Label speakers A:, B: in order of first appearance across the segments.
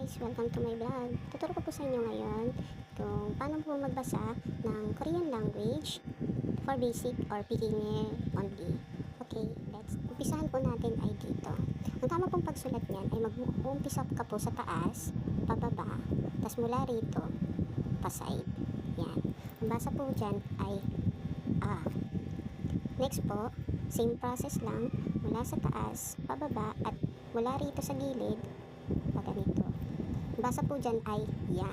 A: guys! Welcome to my vlog. Tuturo ko po sa inyo ngayon kung paano po magbasa ng Korean language for basic or beginner only. Okay, let's umpisahan po natin ay dito. Ang tama pong pagsulat niyan ay mag-uumpisa ka po sa taas, pababa, tas mula rito, pa-side. Yan. Ang basa po dyan ay A. Next po, same process lang, mula sa taas, pababa, at mula rito sa gilid, ganito. Basa po dyan ay ya.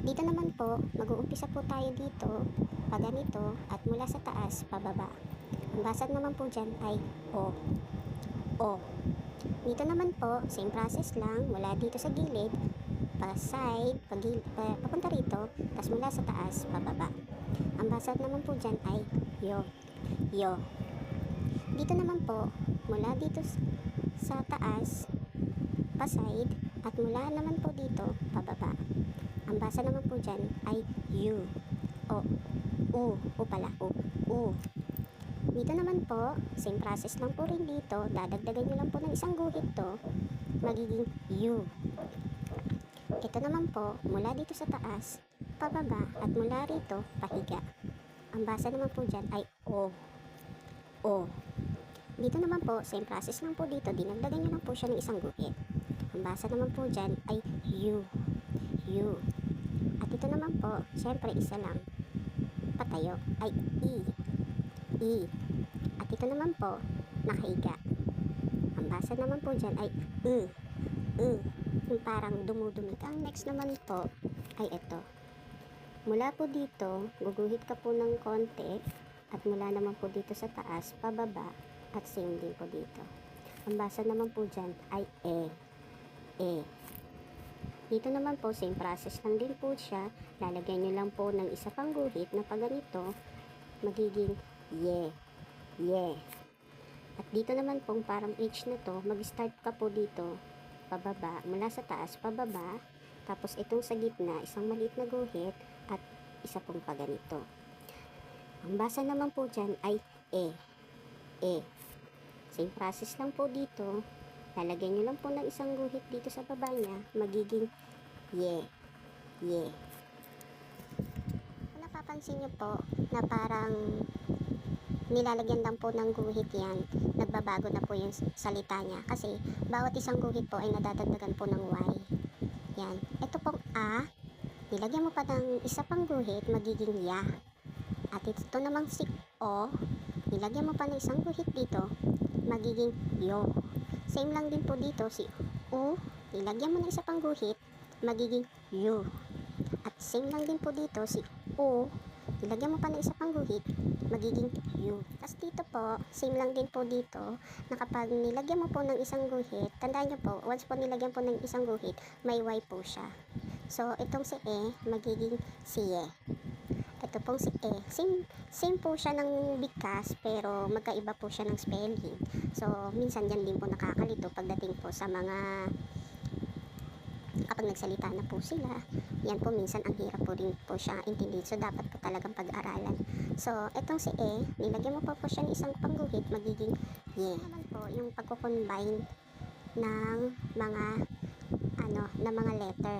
A: Dito naman po, mag-uumpisa po tayo dito, ganito, at mula sa taas, pababa. Ang basa naman po dyan ay o. O. Dito naman po, same process lang, mula dito sa gilid, pa-side, papunta rito, tas mula sa taas, pababa. Ang basa naman po dyan ay yo. Yo. Dito naman po, mula dito sa taas, pa-side, at mula naman po dito, pababa. Ang basa naman po dyan ay U. O. U pala. U. Dito naman po, same process lang po rin dito. Dadagdagan nyo lang po ng isang guhit to. Magiging U. Ito naman po, mula dito sa taas, pababa, at mula rito, pahiga. Ang basa naman po dyan ay O. O. Dito naman po, same process lang po dito. Dinagdagan nyo lang po siya ng isang guhit. Ang basa naman po dyan ay U. U. At ito naman po, syempre isa lang. Patayo ay E. E. At ito naman po, nakahiga. Ang basa naman po dyan ay U. U. Yung parang dumudumi. Ang next naman po ay ito. Mula po dito, guguhit ka po ng konti. At mula naman po dito sa taas, pababa. At same din po dito. Ang basa naman po dyan ay E. E. Dito naman po, same process lang din po siya. Lalagyan nyo lang po ng isa pang guhit na pag ganito, magiging Ye. Ye. At dito naman po, parang H na to, mag-start ka po dito, pababa, mula sa taas, pababa. Tapos itong sa gitna, isang maliit na guhit at isa pong pag ganito. Ang basa naman po dyan ay E. E. Same process lang po dito. Lalagyan nyo lang po ng isang guhit dito sa baba niya. Magiging Ye. Ye. Kung napapansin nyo po na parang nilalagyan lang po ng guhit yan, nagbabago na po yung salita niya. Kasi bawat isang guhit po ay nadadagdagan po ng Y. Yan. Ito pong A, nilagyan mo pa ng isa pang guhit, magiging Ya. At ito namang si O, nilagyan mo pa ng isang guhit dito, magiging Yo. Same lang din po dito, si U, nilagyan mo ng isa pang guhit, magiging U. At same lang din po dito, si U, nilagyan mo pa ng isa pang guhit, magiging U. Tapos dito po, same lang din po dito, na kapag nilagyan mo po ng isang guhit, tandaan nyo po, once po nilagyan po ng isang guhit, may Y po siya. So, itong si E, magiging si Ye. Ito pong si E. Same po siya ng bigkas, pero magkaiba po siya ng spelling. So, minsan yan din po nakakalito pagdating po sa mga kapag nagsalita na po sila. Yan po minsan ang hirap po rin po siya intindihin. So, dapat po talagang pag-aralan. So, itong si E, nilagyan mo po siya ng isang pangguhit, magiging Ye. Naman po, yung pagko-combine ng mga na mga letter.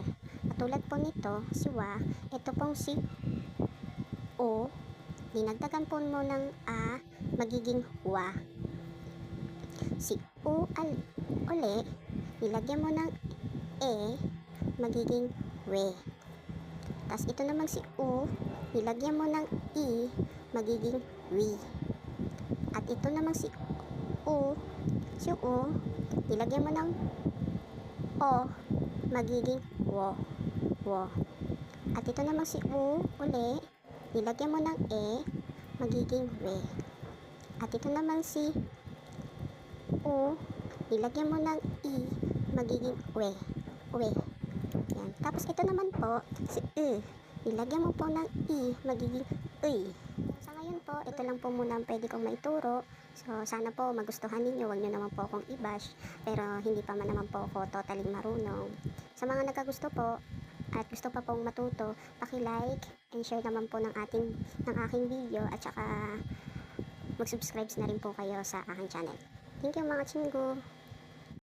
A: Katulad po nito, si Wa, ito pong si O, dinagdagan po mo ng A, magiging Wa. Si U uli, nilagyan mo ng E, magiging We. Tapos ito naman si U, nilagyan mo ng I, magiging We. At ito naman si U, nilagyan mo ng O, magiging Wo. Wo. At ito naman si U uli, nilagyan mo ng E, magiging We. At ito naman si U, nilagyan mo ng I, magiging We. We. Yan. Tapos ito naman po, si U, nilagyan mo po ng I, magiging Uy. Sa ngayon po, ito lang po muna ang pwede kong maituro. So, sana po magustuhan ninyo. Huwag nyo naman po akong i-bash. Pero hindi pa man naman po ako totally marunong. Sa mga nagkagusto po, at gusto pa pong matuto, paki-like and share naman po ng aking video, at saka mag-subscribe na rin po kayo sa aking channel. Thank you mga chingo!